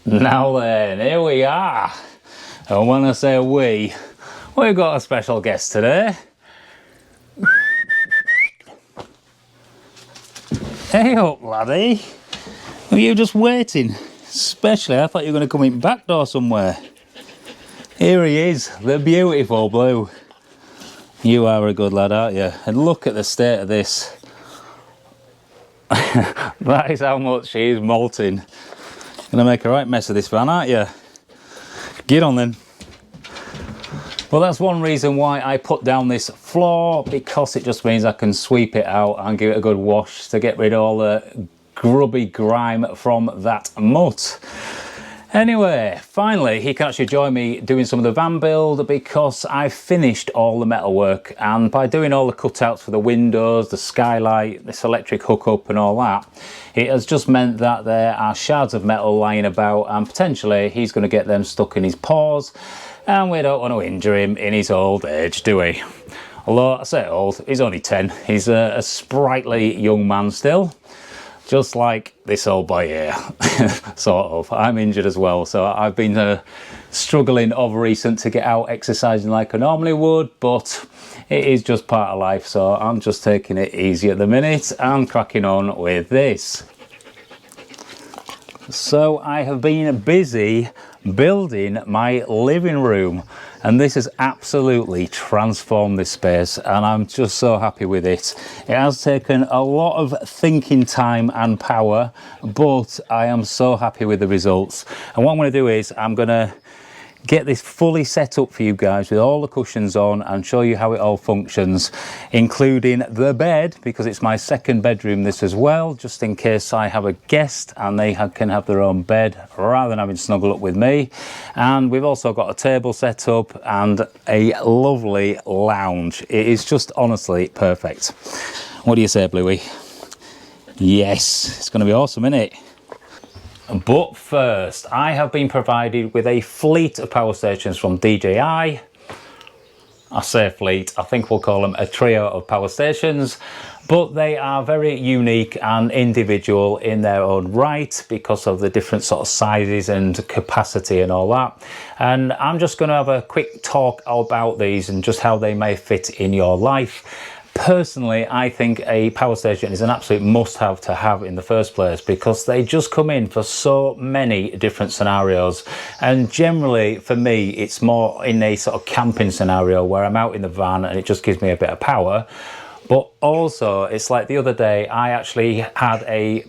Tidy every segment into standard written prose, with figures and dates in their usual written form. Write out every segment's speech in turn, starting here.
Now then, here we are. And when I say we've got a special guest today. Hey up, laddie. Were you just waiting? Especially, I thought you were going to come in back door somewhere. Here he is, the beautiful Blue. You are a good lad, aren't you? And look at the state of this. That is how much she is molting. Gonna make a right mess of this van, aren't you? Get on then. Well, that's one reason why I put down this floor, because it just means I can sweep it out and give it a good wash to get rid of all the grubby grime from that mutt. Anyway, finally he can actually join me doing some of the van build, because I finished all the metalwork, and by doing all the cutouts for the windows, the skylight, this electric hookup and all that, it has just meant that there are shards of metal lying about, and potentially he's going to get them stuck in his paws, and we don't want to injure him in his old age, do we? Although I say old, he's only 10. He's a sprightly young man still. Just like this old boy here, sort of. I'm injured as well, so I've been struggling of recent to get out exercising like I normally would, but it is just part of life, so I'm just taking it easy at the minute and cracking on with this. So I have been busy building my living room, and this has absolutely transformed this space, and I'm just so happy with it. It has taken a lot of thinking time and power, but I am so happy with the results. And what I'm going to do is I'm going to get this fully set up for you guys with all the cushions on and show you how it all functions, including the bed, because it's my second bedroom this as well, just in case I have a guest and they can have their own bed rather than having to snuggle up with me. And we've also got a table set up and a lovely lounge. It is just honestly perfect. What do you say, Bluey? Yes, it's going to be awesome, isn't it? But first, I have been provided with a fleet of power stations from DJI. I say fleet, I think we'll call them a trio of power stations, but they are very unique and individual in their own right because of the different sort of sizes and capacity and all that. And I'm just going to have a quick talk about these and just how they may fit in your life. Personally, I think a power station is an absolute must-have to have in the first place, because they just come in for so many different scenarios. And generally, for me, it's more in a sort of camping scenario where I'm out in the van and it just gives me a bit of power. But also, it's like the other day, I actually had a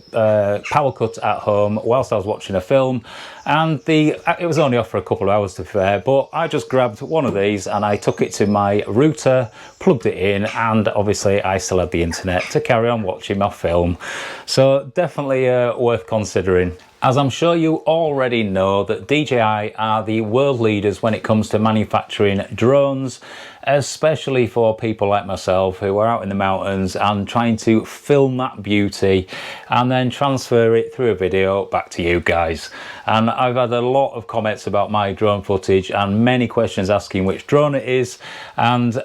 power cut at home whilst I was watching a film, and it was only off for a couple of hours to be fair, but I just grabbed one of these and I took it to my router, plugged it in, and obviously I still had the internet to carry on watching my film. So definitely worth considering. As I'm sure you already know, that DJI are the world leaders when it comes to manufacturing drones, especially for people like myself who are out in the mountains and trying to film that beauty and then transfer it through a video back to you guys. And I've had a lot of comments about my drone footage and many questions asking which drone it is, and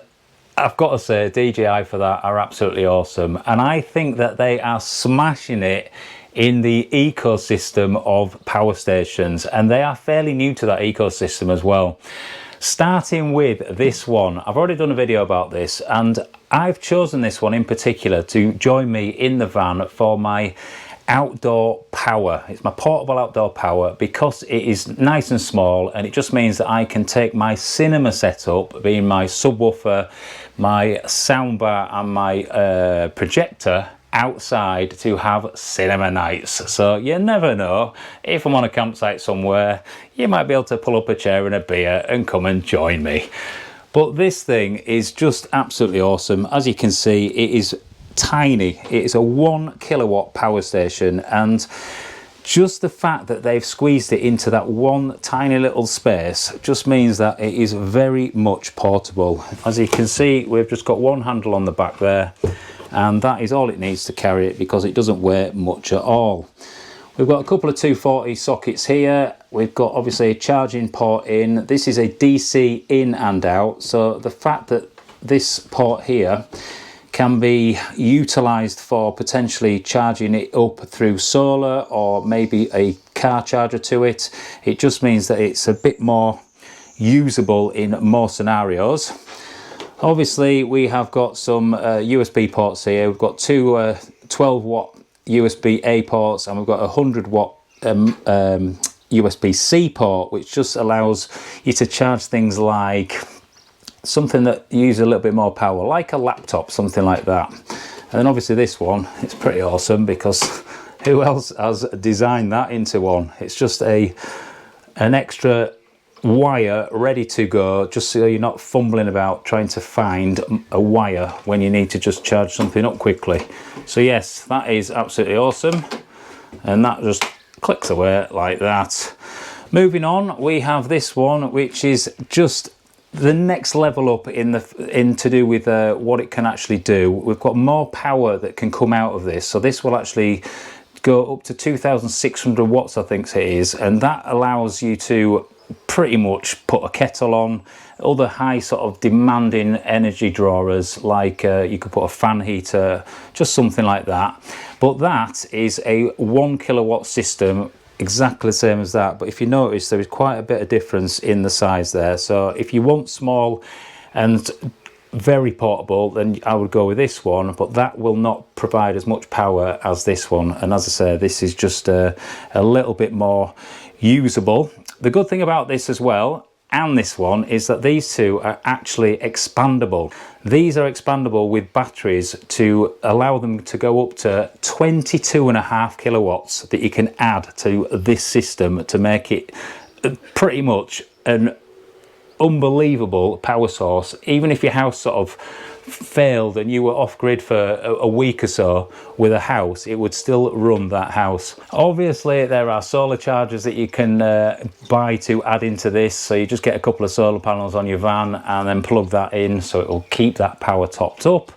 I've got to say DJI for that are absolutely awesome, and I think that they are smashing it in the ecosystem of power stations, and they are fairly new to that ecosystem as well. Starting with this one, I've already done a video about this, and I've chosen this one in particular to join me in the van for my outdoor power. It's my portable outdoor power because it is nice and small, and it just means that I can take my cinema setup, being my subwoofer, my soundbar and my projector, outside to have cinema nights. So you never know, if I'm on a campsite somewhere, you might be able to pull up a chair and a beer and come and join me. But this thing is just absolutely awesome. As you can see, it is tiny. It is a 1 kilowatt power station, and just the fact that they've squeezed it into that one tiny little space just means that it is very much portable. As you can see, we've just got one handle on the back there, and that is all it needs to carry it because it doesn't weigh much at all. We've got a couple of 240 sockets here. We've got obviously a charging port in. This is a DC in and out, so the fact that this port here can be utilized for potentially charging it up through solar or maybe a car charger to it. It just means that it's a bit more usable in more scenarios. Obviously we have got some USB ports here. We've got two 12 watt USB-A ports, and we've got a 100 watt USB-C port, which just allows you to charge things like something that uses a little bit more power, like a laptop, something like that. And then obviously this one, it's pretty awesome because who else has designed that into one? It's just an extra wire ready to go, just so you're not fumbling about trying to find a wire when you need to just charge something up quickly. So yes, that is absolutely awesome, and that just clicks away like that. Moving on, we have this one, which is just the next level up in to do with what it can actually do. We've got more power that can come out of this, so this will actually go up to 2,600 watts, I think it is, and that allows you to pretty much put a kettle on, other high sort of demanding energy drawers, like you could put a fan heater, just something like that. But that is a 1 kilowatt system, exactly the same as that. But if you notice, there is quite a bit of difference in the size there. So if you want small and very portable, then I would go with this one, but that will not provide as much power as this one. And as I say, this is just a little bit more usable. The good thing about this as well, and this one, is that these two are actually expandable. These are expandable with batteries to allow them to go up to 22.5 kilowatts that you can add to this system to make it pretty much an unbelievable power source. Even if your house sort of failed and you were off grid for a week or so with a house, it would still run that house. Obviously there are solar chargers that you can buy to add into this, so you just get a couple of solar panels on your van and then plug that in, so it will keep that power topped up.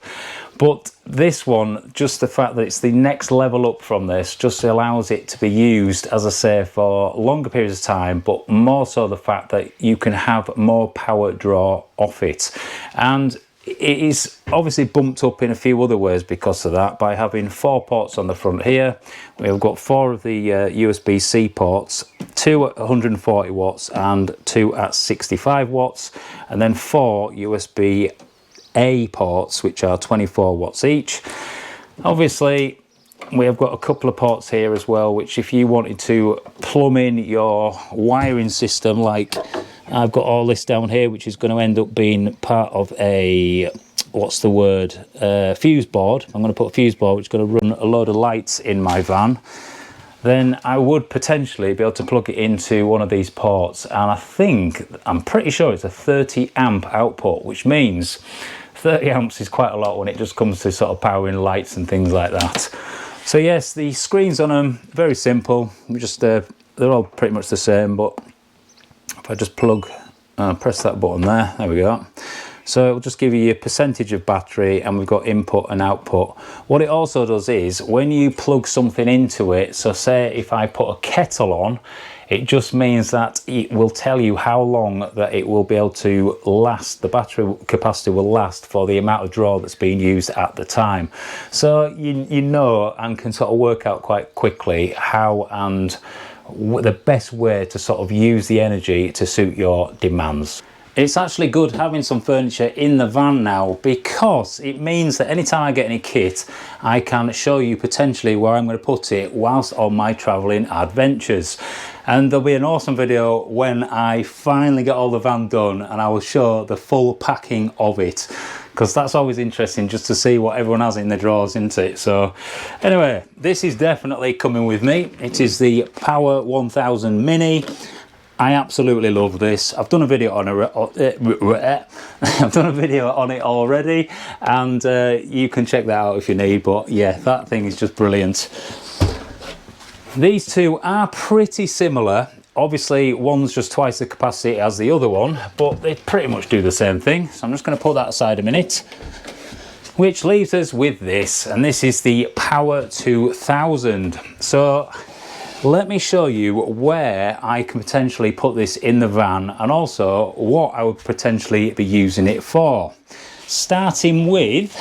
But this one, just the fact that it's the next level up from this, just allows it to be used, as I say, for longer periods of time, but more so the fact that you can have more power draw off it. And it is obviously bumped up in a few other ways because of that, by having 4 ports on the front here. We've got 4 of the USB-C ports, 2 at 140 watts and 2 at 65 watts, and then 4 USB-A ports, which are 24 watts each. Obviously we have got a couple of ports here as well, which if you wanted to plumb in your wiring system, like I've got all this down here, which is going to end up being part of a, what's the word, fuse board. I'm going to put a fuse board which is going to run a load of lights in my van. Then I would potentially be able to plug it into one of these ports, and I'm pretty sure it's a 30 amp output, which means 30 amps is quite a lot when it just comes to sort of powering lights and things like that. So yes, the screens on them, very simple. Just they're all pretty much the same, but if I just plug, press that button there we go. So it will just give you a percentage of battery, and we've got input and output. What it also does is, when you plug something into it, so say if I put a kettle on, it just means that it will tell you how long that it will be able to last, the battery capacity will last for the amount of draw that's being used at the time. So you know, and can sort of work out quite quickly how and the best way to sort of use the energy to suit your demands. It's actually good having some furniture in the van now, because it means that anytime I get any kit, I can show you potentially where I'm going to put it whilst on my travelling adventures. And there'll be an awesome video when I finally get all the van done, and I will show the full packing of it, because that's always interesting just to see what everyone has in their drawers, isn't it? So anyway, this is definitely coming with me. It is the Power 1000 Mini. I absolutely love this. I've done a video on it. I've done a video on it already, and you can check that out if you need. But yeah, that thing is just brilliant. These two are pretty similar. Obviously, one's just twice the capacity as the other one, but they pretty much do the same thing. So I'm just going to put that aside a minute. Which leaves us with this, and this is the Power 2000. So let me show you where I can potentially put this in the van, and also what I would potentially be using it for. Starting with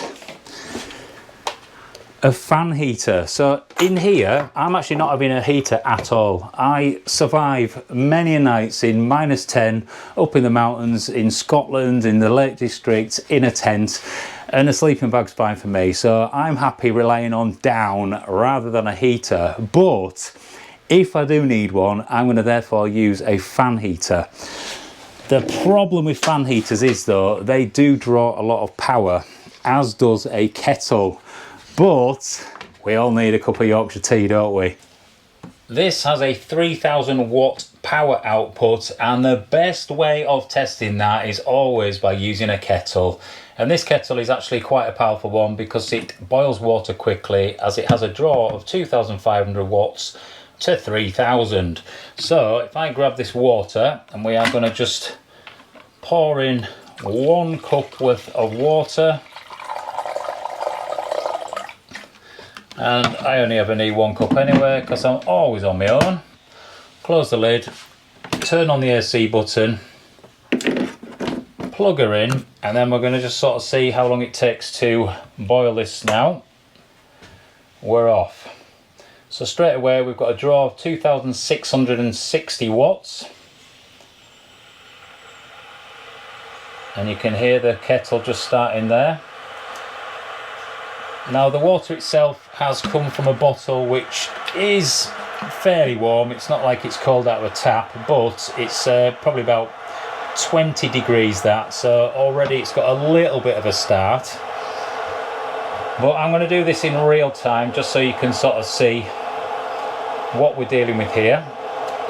a fan heater. So in here, I'm actually not having a heater at all. I survive many nights in -10 up in the mountains, in Scotland, in the Lake District, in a tent, and a sleeping bag's fine for me. So I'm happy relying on down rather than a heater. But if I do need one, I'm going to therefore use a fan heater. The problem with fan heaters is though, they do draw a lot of power, as does a kettle. But we all need a cup of Yorkshire tea, don't we? This has a 3000 watt power output, and the best way of testing that is always by using a kettle. And this kettle is actually quite a powerful one because it boils water quickly, as it has a draw of 2500 watts to 3000. So if I grab this water, and we are going to just pour in 1 cup worth of water. And I only ever need 1 cup anyway because I'm always on my own. Close the lid, turn on the AC button, plug her in, and then we're going to just sort of see how long it takes to boil this now. We're off. So straight away we've got a draw of 2660 watts. And you can hear the kettle just starting there. Now the water itself has come from a bottle which is fairly warm. It's not like it's cold out of a tap, but it's probably about 20 degrees that, so already it's got a little bit of a start. But I'm going to do this in real time just so you can sort of see what we're dealing with here.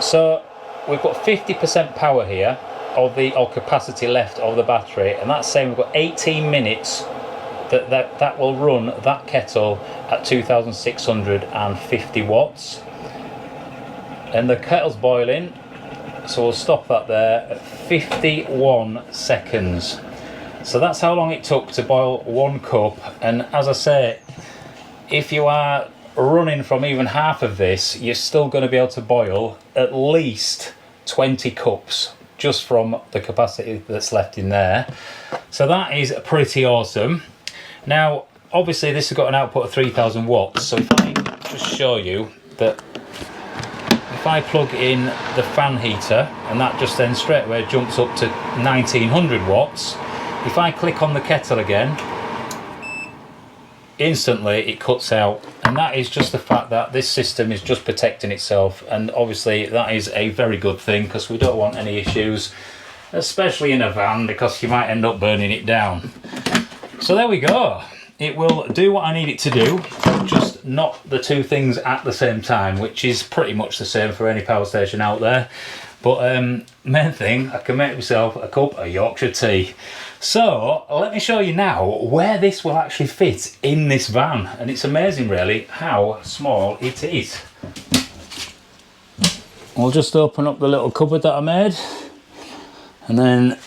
So we've got 50% power here, or capacity left of the battery, and that's saying we've got 18 minutes that will run that kettle at 2650 watts. And the kettle's boiling, so we'll stop that there at 51 seconds. So that's how long it took to boil 1 cup. And as I say, if you are running from even half of this, you're still going to be able to boil at least 20 cups just from the capacity that's left in there. So that is pretty awesome. Now obviously this has got an output of 3000 watts, so if I just show you that if I plug in the fan heater, and that just then straight away jumps up to 1900 watts. If I click on the kettle again, instantly it cuts out, and that is just the fact that this system is just protecting itself. And obviously that is a very good thing because we don't want any issues, especially in a van, because you might end up burning it down. So there we go. It will do what I need it to do, just not the two things at the same time, which is pretty much the same for any power station out there. But main thing, I can make myself a cup of Yorkshire tea. So let me show you now where this will actually fit in this van, and it's amazing really how small it is. We'll just open up the little cupboard that I made, and then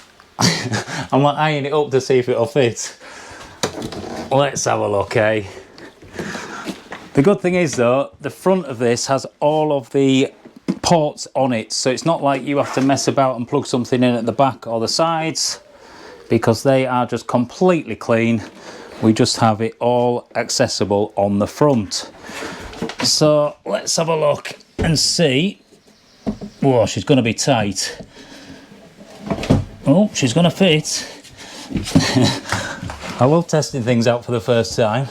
I'm like eyeing it up to see if it'll fit. Let's have a look, eh? The good thing is though, the front of this has all of the ports on it, so it's not like you have to mess about and plug something in at the back or the sides, because they are just completely clean. We just have it all accessible on the front. So let's have a look and see. Oh, she's going to be tight. Oh, she's going to fit. I love testing things out for the first time.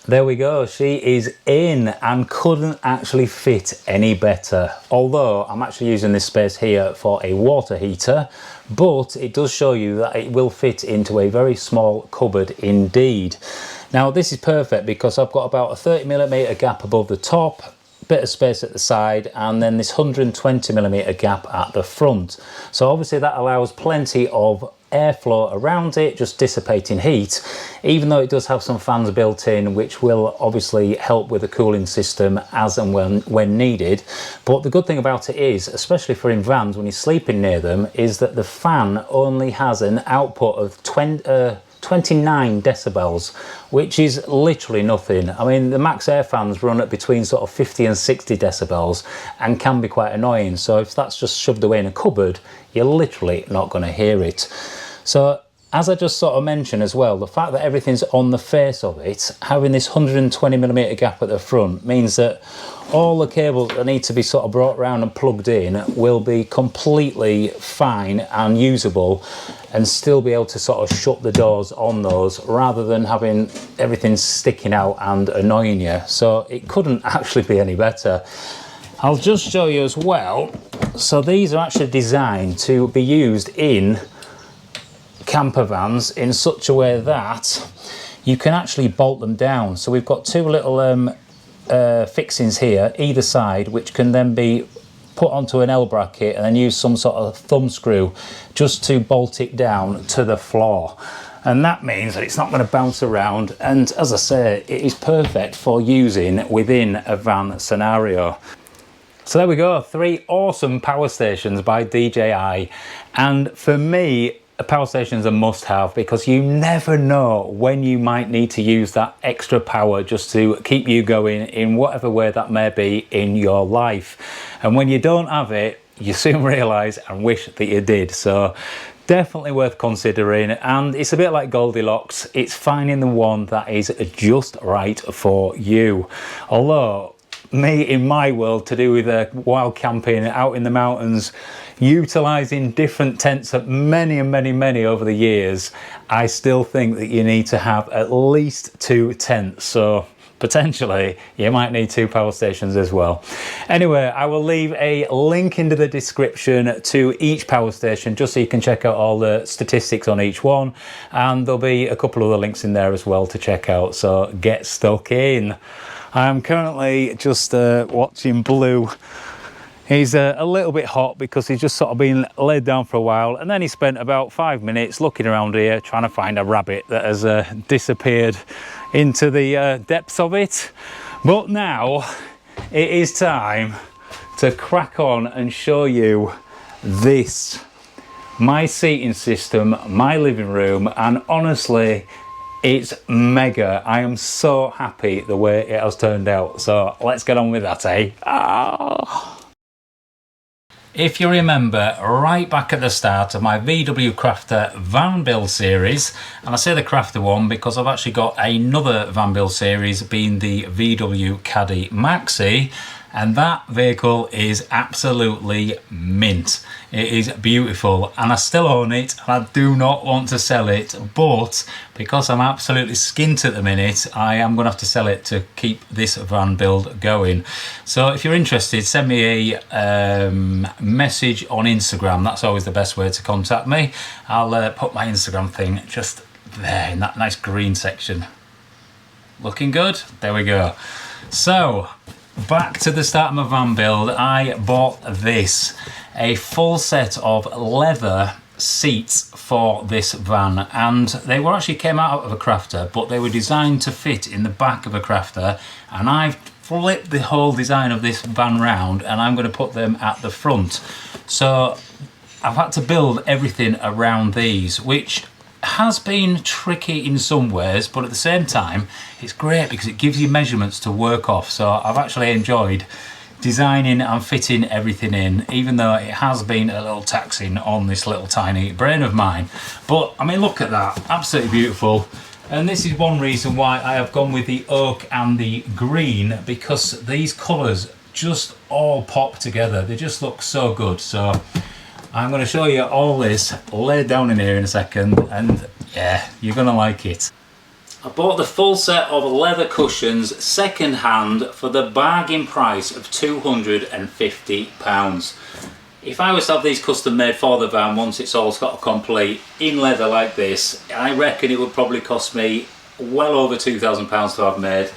There we go, she is in, and couldn't actually fit any better. Although I'm actually using this space here for a water heater, but it does show you that it will fit into a very small cupboard indeed. Now this is perfect because I've got about a 30mm gap above the top, bit of space at the side, and then this 120mm gap at the front. So obviously that allows plenty of airflow around it, just dissipating heat, even though it does have some fans built in which will obviously help with the cooling system as and when needed. But the good thing about it is, especially for in vans when you're sleeping near them, is that the fan only has an output of 29 decibels, which is literally nothing. I mean, the max air fans run at between sort of 50 and 60 decibels and can be quite annoying. So if that's just shoved away in a cupboard, you're literally not going to hear it. So as I just sort of mentioned as well, the fact that everything's on the face of it, having this 120mm gap at the front means that all the cables that need to be sort of brought around and plugged in will be completely fine and usable, and still be able to sort of shut the doors on those rather than having everything sticking out and annoying you. So it couldn't actually be any better. I'll just show you as well. So these are actually designed to be used in camper vans in such a way that you can actually bolt them down. So we've got two little fixings here either side, which can then be put onto an L bracket and then use some sort of thumb screw just to bolt it down to the floor. And that means that it's not going to bounce around, and as I say, it is perfect for using within a van scenario. So there we go, 3 awesome power stations by DJI, and for me, a power station is a must-have because you never know when you might need to use that extra power just to keep you going in whatever way that may be in your life. And when you don't have it, you soon realise and wish that you did. So definitely worth considering, and it's a bit like Goldilocks, it's finding the one that is just right for you. Although me, in my world, to do with wild camping out in the mountains, utilising different tents at many over the years, I still think that you need to have at least 2 tents. So potentially you might need 2 power stations as well. Anyway, I will leave a link into the description to each power station just so you can check out all the statistics on each one, and there'll be a couple of other links in there as well to check out, so get stuck in. I'm currently just watching Blue. He's a little bit hot because he's just sort of been laid down for a while, and then he spent about 5 minutes looking around here trying to find a rabbit that has disappeared into the depths of it. But now it is time to crack on and show you this, my seating system, my living room, and honestly, it's mega. I am so happy the way it has turned out. So let's get on with that, eh? Ah. If you remember right back at the start of my VW Crafter van build series, and I say the Crafter one because I've actually got another van build series being the VW Caddy Maxi, and that vehicle is absolutely mint. It is beautiful, and I still own it, and I do not want to sell it, but because I'm absolutely skint at the minute, I am going to have to sell it to keep this van build going. So if you're interested, send me a message on Instagram. That's always the best way to contact me. I'll put my Instagram thing just there in that nice green section. Looking good? There we go. So back to the start of my van build, I bought this, a full set of leather seats for this van, and they were actually came out of a Crafter, but they were designed to fit in the back of a Crafter, and I've flipped the whole design of this van round and I'm going to put them at the front. So I've had to build everything around these, which has been tricky in some ways, but at the same time it's great because it gives you measurements to work off. So I've actually enjoyed designing and fitting everything in, even though it has been a little taxing on this little tiny brain of mine. But I mean, look at that, absolutely beautiful. And this is one reason why I have gone with the oak and the green, because these colours just all pop together. They just look so good. So I'm going to show you all this laid down in here in a second, and yeah, you're going to like it. I bought the full set of leather cushions second hand for the bargain price of £250. If I was to have these custom made for the van once it's all got complete in leather like this, I reckon it would probably cost me well over £2,000 to have made.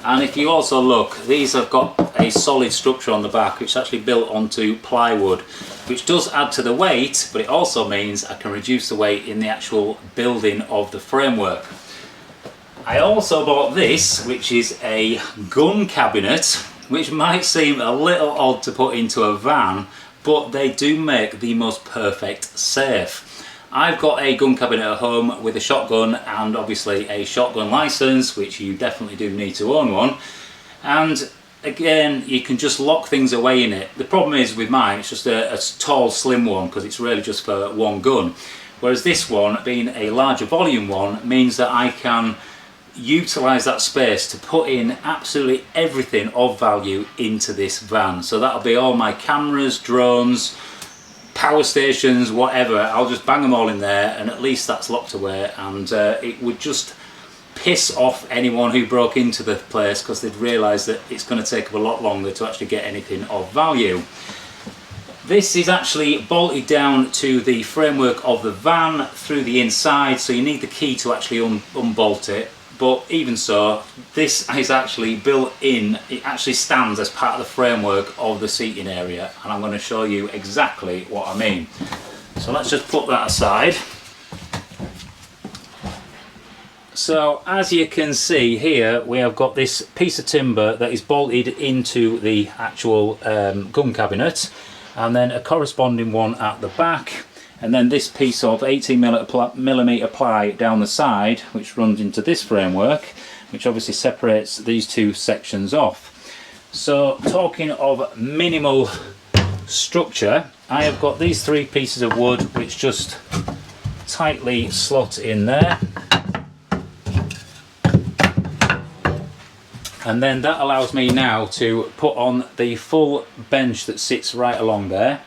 And if you also look, these have got a solid structure on the back, which is actually built onto plywood, which does add to the weight, but it also means I can reduce the weight in the actual building of the framework. I also bought this, which is a gun cabinet, which might seem a little odd to put into a van, but they do make the most perfect safe. I've got a gun cabinet at home with a shotgun and obviously a shotgun license, which you definitely do need to own one. And again, you can just lock things away in it. The problem is with mine, it's just a tall, slim one, because it's really just for one gun. Whereas this one, being a larger volume one, means that I can utilize that space to put in absolutely everything of value into this van. So that'll be all my cameras, drones, power stations, whatever. I'll just bang them all in there, and at least that's locked away, and it would just piss off anyone who broke into the place, because they'd realise that it's going to take them a lot longer to actually get anything of value. This is actually bolted down to the framework of the van through the inside, so you need the key to actually unbolt it. But even so, this is actually built in. It actually stands as part of the framework of the seating area, and I'm going to show you exactly what I mean. So let's just put that aside. So as you can see here, we have got this piece of timber that is bolted into the actual gun cabinet, and then a corresponding one at the back, and then this piece of 18mm ply down the side, which runs into this framework, which obviously separates these two sections off. So talking of minimal structure, I have got these three pieces of wood which just tightly slot in there, and then that allows me now to put on the full bench that sits right along there.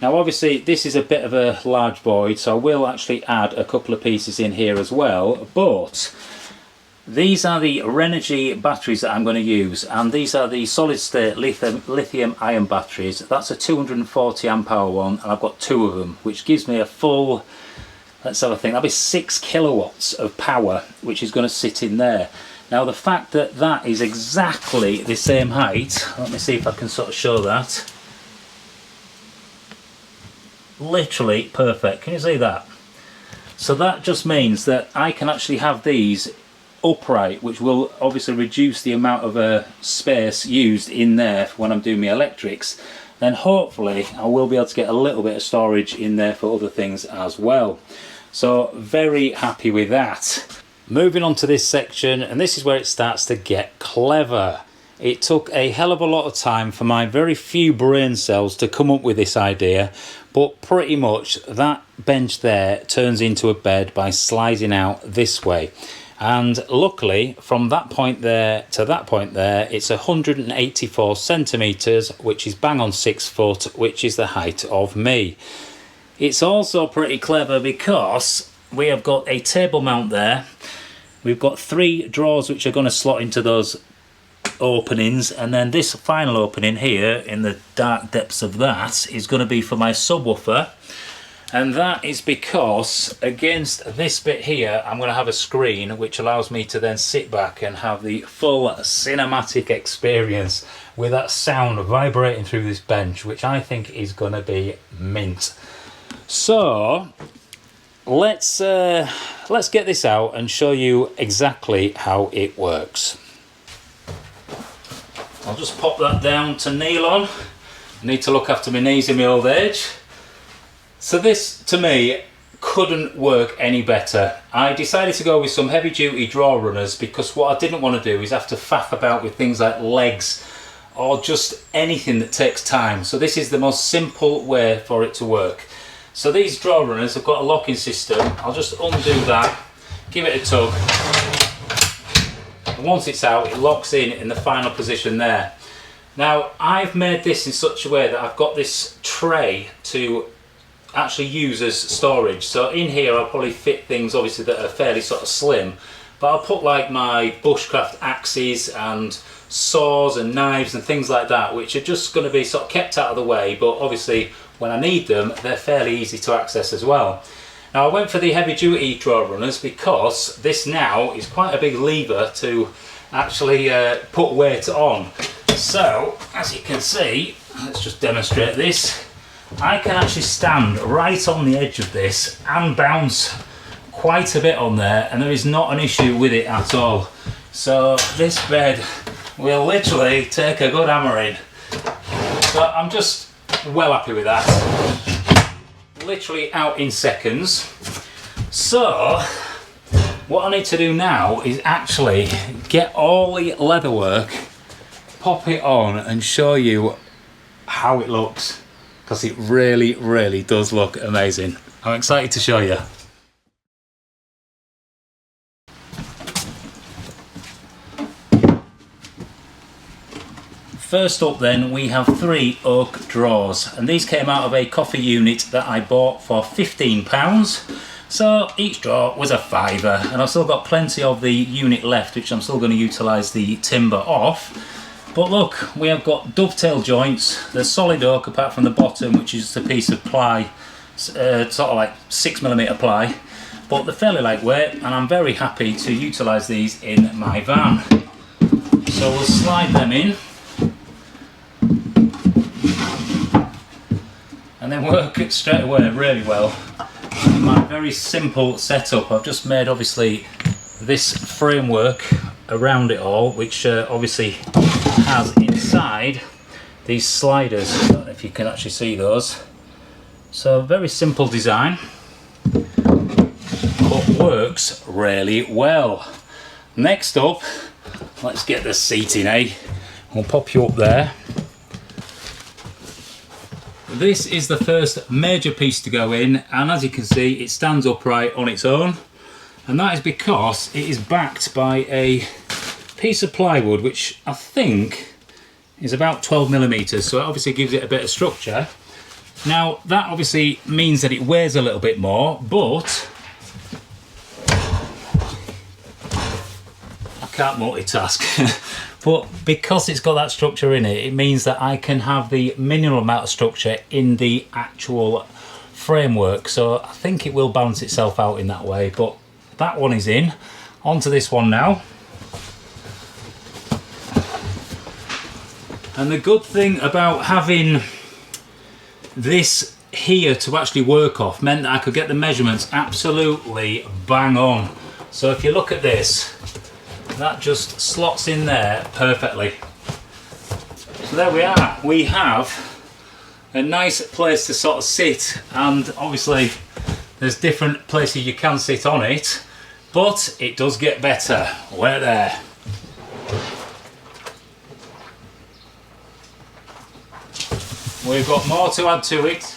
Now obviously this is a bit of a large void, so I will actually add a couple of pieces in here as well, but these are the Renogy batteries that I'm going to use, and these are the solid state lithium ion batteries. That's a 240 amp hour one, and I've got two of them, which gives me a full, let's have a think, that'll be 6 kilowatts of power, which is going to sit in there. Now the fact that that is exactly the same height, let me see if I can sort of show that. Literally perfect, can you see that? So that just means that I can actually have these upright, which will obviously reduce the amount of space used in there when I'm doing my electrics. Then hopefully I will be able to get a little bit of storage in there for other things as well. So very happy with that. Moving on to this section, and this is where it starts to get clever. It took a hell of a lot of time for my very few brain cells to come up with this idea, but pretty much that bench there turns into a bed by sliding out this way. And luckily, from that point there to that point there, it's 184 centimetres, which is bang on 6 foot, which is the height of me. It's also pretty clever because we have got a table mount there. We've got 3 drawers which are going to slot into those openings, and then this final opening here in the dark depths of that is going to be for my subwoofer, and that is because against this bit here I'm going to have a screen which allows me to then sit back and have the full cinematic experience with that sound vibrating through this bench, which I think is going to be mint. So let's get this out and show you exactly how it works. I'll just pop that down to kneel on. I need to look after my knees in my old age. So this, to me, couldn't work any better. I decided to go with some heavy duty draw runners because what I didn't want to do is have to faff about with things like legs or just anything that takes time. So this is the most simple way for it to work. So these draw runners have got a locking system. I'll just undo that, give it a tug. And once it's out, it locks in the final position there. Now I've made this in such a way that I've got this tray to actually use as storage. So in here I'll probably fit things obviously that are fairly sort of slim, but I'll put like my bushcraft axes and saws and knives and things like that, which are just going to be sort of kept out of the way, but obviously when I need them they're fairly easy to access as well. Now I went for the heavy duty draw runners because this now is quite a big lever to actually put weight on. So as you can see, let's just demonstrate this, I can actually stand right on the edge of this and bounce quite a bit on there, and there is not an issue with it at all. So this bed will literally take a good hammering. So I'm just well happy with that. Literally out in seconds. So what I need to do now is actually get all the leatherwork, pop it on and show you how it looks, because it really does look amazing. I'm excited to show you. First up then, we have 3 oak drawers, and these came out of a coffee unit that I bought for £15. So each drawer was a fiver, and I've still got plenty of the unit left, which I'm still going to utilise the timber off. But look, we have got dovetail joints. They're solid oak apart from the bottom, which is just a piece of ply, sort of like 6mm ply. But they're fairly lightweight, and I'm very happy to utilise these in my van. So we'll slide them in. And then work it straight away really well. In my very simple setup, I've just made obviously this framework around it all, which obviously has inside these sliders. I don't know if you can actually see those. So very simple design, but works really well. Next up, let's get the seating, eh? We'll pop you up there. This is the first major piece to go in, and as you can see it stands upright on its own, and that is because it is backed by a piece of plywood which I think is about 12mm, so it obviously gives it a bit of structure. Now that obviously means that it weighs a little bit more, but I can't multitask. But because it's got that structure in it, it means that I can have the minimal amount of structure in the actual framework. So I think it will balance itself out in that way. But that one is in. Onto this one now. And the good thing about having this here to actually work off meant that I could get the measurements absolutely bang on. So if you look at this, that just slots in there perfectly. So there we are. We have a nice place to sort of sit, and obviously there's different places you can sit on it, but it does get better. We're there. We've got more to add to it.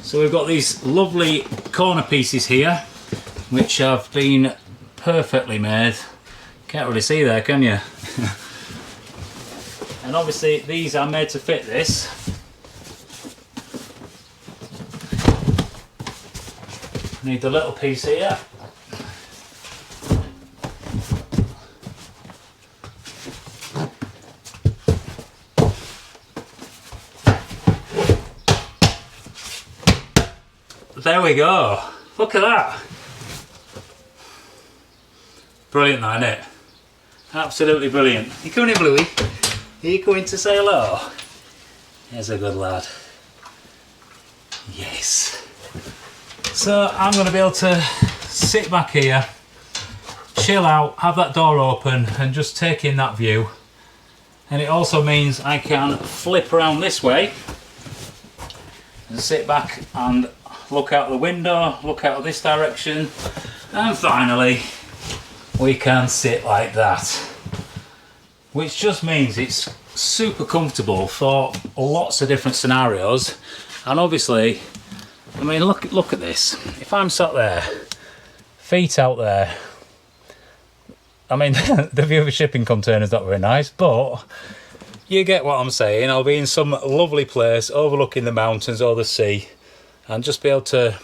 So we've got these lovely corner pieces here, which have been perfectly made. Can't really see there, can you? And obviously these are made to fit this. Need the little piece here. There we go. Look at that. Brilliant, that, isn't it? Absolutely brilliant. You coming in, Bluey? Are you going to say hello? There's a good lad. Yes. So I'm going to be able to sit back here, chill out, have that door open and just take in that view. And it also means I can flip around this way and sit back and look out the window, look out this direction, and finally we can sit like that, which just means it's super comfortable for lots of different scenarios. And obviously, I mean, look at this. If I'm sat there, feet out there, I mean the view of a shipping container is not very nice, but you get what I'm saying. I'll be in some lovely place overlooking the mountains or the sea, and just be able to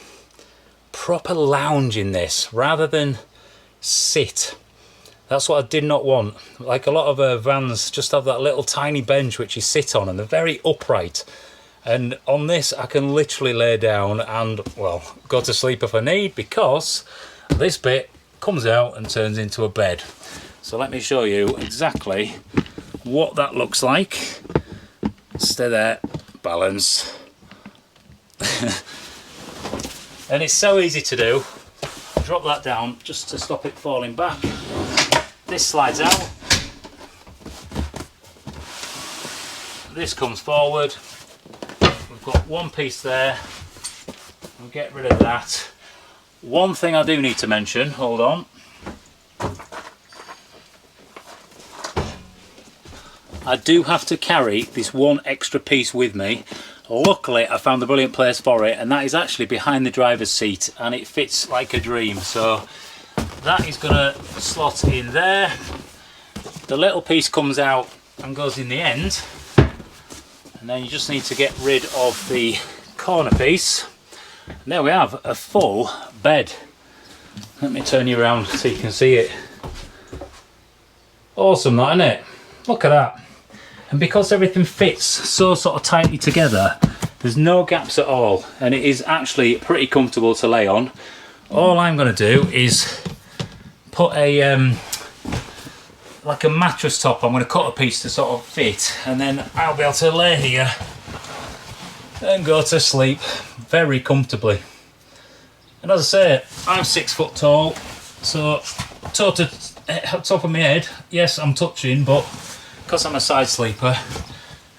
proper lounge in this rather than sit. That's what I did not want. Like a lot of vans just have that little tiny bench which you sit on, and they're very upright. And on this I can literally lay down and, well, go to sleep if I need, because this bit comes out and turns into a bed. So let me show you exactly what that looks like. Stay there, balance. And it's so easy to do. Drop that down just to stop it falling back. This slides out. This comes forward. We've got one piece there. We'll get rid of that. One thing I do need to mention, hold on. I do have to carry this one extra piece with me. Luckily I found a brilliant place for it, and that is actually behind the driver's seat, and it fits like a dream. So that is going to slot in there. The little piece comes out and goes in the end, and then you just need to get rid of the corner piece, and there we have a full bed. Let me turn you around so you can see it. Awesome, that, isn't it? Look at that. And because everything fits so sort of tightly together, there's no gaps at all, and it is actually pretty comfortable to lay on. All I'm going to do is put a like a mattress top. I'm going to cut a piece to sort of fit, and then I'll be able to lay here and go to sleep very comfortably. And as I say, I'm 6 foot tall, so top of my head, yes, I'm touching, but because I'm a side sleeper,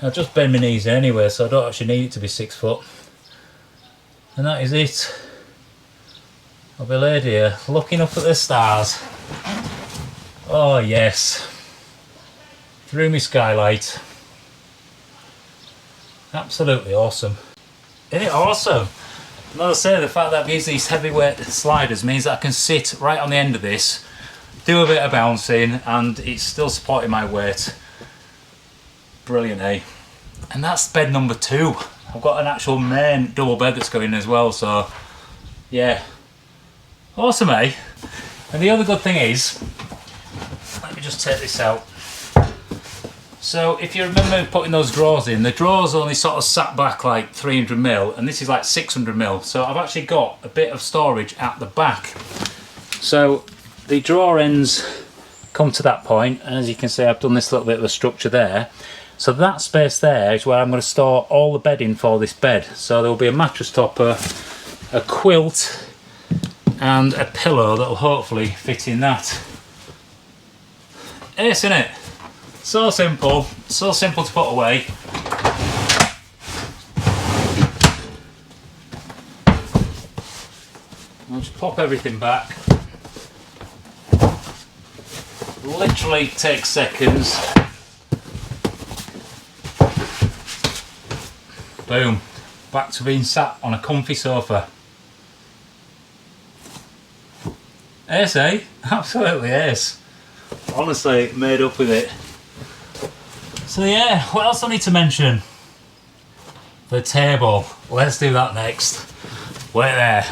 I'll just bend my knees anyway, so I don't actually need it to be 6 foot. And that is it. I'll be laid here looking up at the stars. Oh yes, through my skylight. Absolutely awesome. Isn't it awesome? And as I say, the fact that I've used these heavyweight sliders means that I can sit right on the end of this, do a bit of bouncing, and it's still supporting my weight. Brilliant, eh? And that's bed number 2. I've got an actual main double bed that's going as well, so yeah. Awesome, eh? And the other good thing is, let me just take this out. So if you remember putting those drawers in, the drawers only sort of sat back like 300mm, and this is like 600mm. So I've actually got a bit of storage at the back. So the drawer ends come to that point, and as you can see, I've done this little bit of a structure there. So that space there is where I'm going to store all the bedding for this bed. So there will be a mattress topper, a quilt, and a pillow that will hopefully fit in that. Ace, isn't it? So simple to put away. I'll just pop everything back. Literally takes seconds. Boom. Back to being sat on a comfy sofa. Ace, eh? Absolutely ace. Honestly, made up with it. So yeah, what else do I need to mention? The table. Let's do that next. Wait there.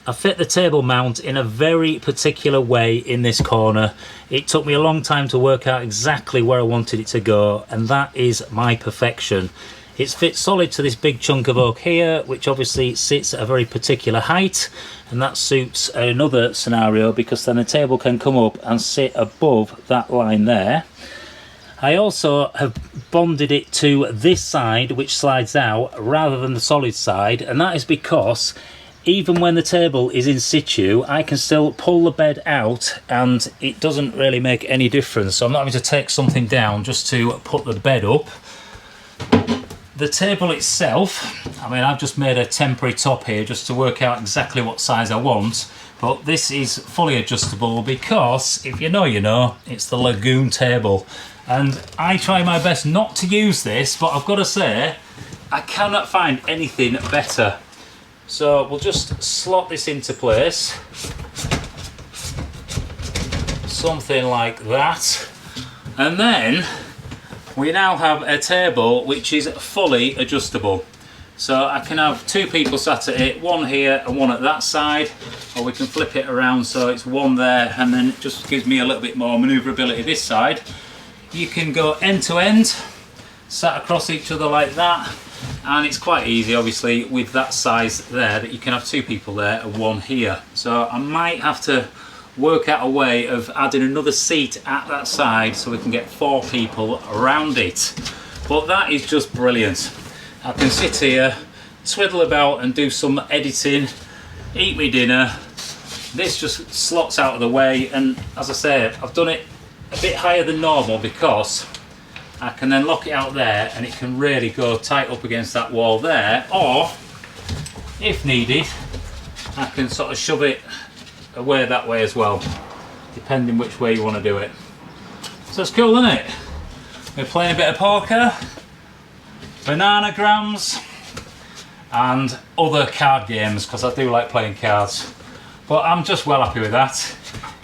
I fit the table mount in a very particular way in this corner. It took me a long time to work out exactly where I wanted it to go, and that is my perfection. It's fit solid to this big chunk of oak here, which obviously sits at a very particular height, and that suits another scenario because then the table can come up and sit above that line there. I also have bonded it to this side, which slides out, rather than the solid side, and that is because even when the table is in situ, I can still pull the bed out and it doesn't really make any difference. So I'm not having to take something down just to put the bed up. The table itself, I mean, I've just made a temporary top here just to work out exactly what size I want, but this is fully adjustable because, if you know, it's the Lagoon table. And I try my best not to use this, but I've got to say, I cannot find anything better. So we'll just slot this into place. Something like that. And then we now have a table which is fully adjustable. So I can have 2 people sat at it, one here and one at that side, or we can flip it around so it's one there, and then it just gives me a little bit more manoeuvrability this side. You can go end to end, sat across each other like that, and it's quite easy obviously with that size there that you can have 2 people there and one here. So I might have to work out a way of adding another seat at that side so we can get 4 people around it. But that is just brilliant. I can sit here, twiddle about and do some editing, eat my dinner. This just slots out of the way, and as I say, I've done it a bit higher than normal because I can then lock it out there and it can really go tight up against that wall there, or if needed I can sort of shove it away that way as well, depending which way you want to do it. So So it's cool, isn't it? We're playing a bit of poker, bananagrams, and other card games, because I do like playing cards. But I'm just well happy with that.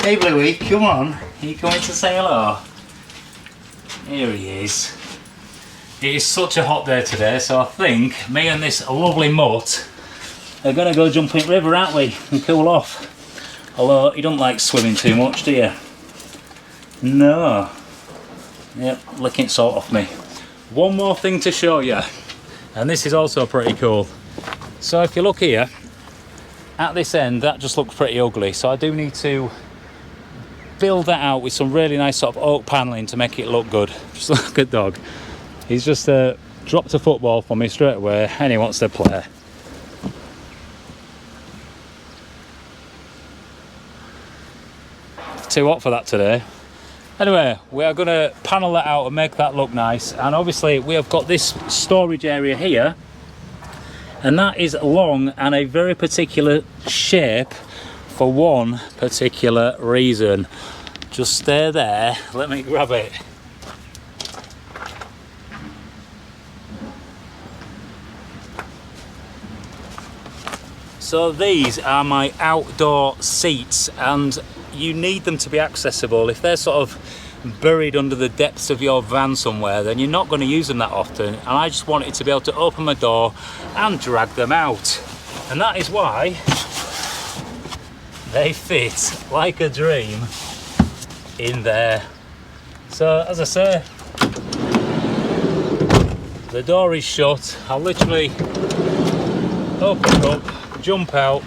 Hey Bluey, come on. Are you going to say hello? Here he is. It is such a hot day today, so I think me and this lovely mutt are going to go jump in the river, aren't we? And cool off. Although, you don't like swimming too much, do you? No. Yep, licking salt off me. One more thing to show you, and this is also pretty cool. So if you look here, at this end, that just looks pretty ugly. So I do need to build that out with some really nice sort of oak panelling to make it look good. Just look at dog. He's just dropped a football for me straight away, and he wants to play. Too hot for that today. Anyway, we are going to panel that out and make that look nice. And obviously we have got this storage area here, and that is long and a very particular shape for one particular reason. Just stay there, let me grab it. So these are my outdoor seats, and you need them to be accessible. If they're sort of buried under the depths of your van somewhere, then you're not going to use them that often, and I just wanted to be able to open my door and drag them out, and that is why they fit like a dream in there. So as I say, the door is shut. I'll literally open up, jump out,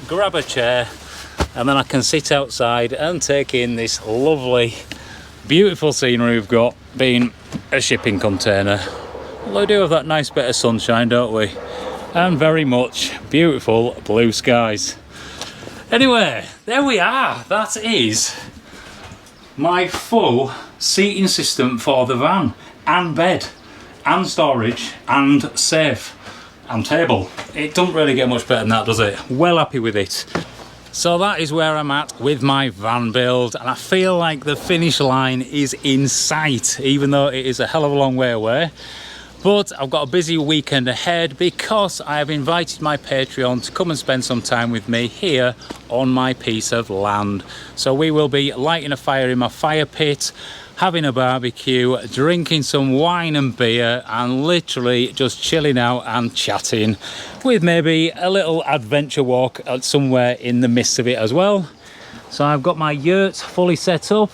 grab a chair, and then I can sit outside and take in this lovely, beautiful scenery we've got, being a shipping container. Well, we do have that nice bit of sunshine, don't we? And very much beautiful blue skies. Anyway, there we are. That is my full seating system for the van, and bed, and storage, and safe, and table. It doesn't really get much better than that, does it? Well happy with it. So that is where I'm at with my van build, and I feel like the finish line is in sight, even though it is a hell of a long way away. But I've got a busy weekend ahead because I have invited my Patreon to come and spend some time with me here on my piece of land. So we will be lighting a fire in my fire pit, having a barbecue, drinking some wine and beer, and literally just chilling out and chatting, with maybe a little adventure walk somewhere in the midst of it as well. So I've got my yurt fully set up,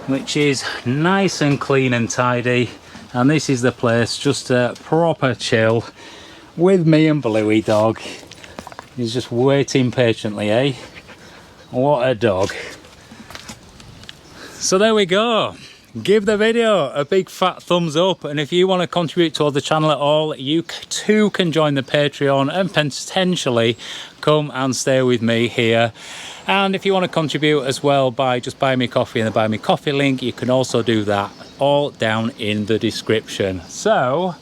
which is nice and clean and tidy, and this is the place, just a proper chill with me and Bluey dog. He's just waiting patiently, eh? What a dog. So there we go. Give the video a big fat thumbs up, and if you want to contribute towards the channel at all, you too can join the Patreon and potentially come and stay with me here. And if you want to contribute as well by just buying me coffee in the buy me coffee link, you can also do that, all down in the description. So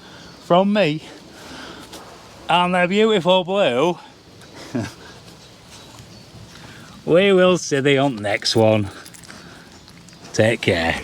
from me and the beautiful Blue, we will see you on the next one. Take care.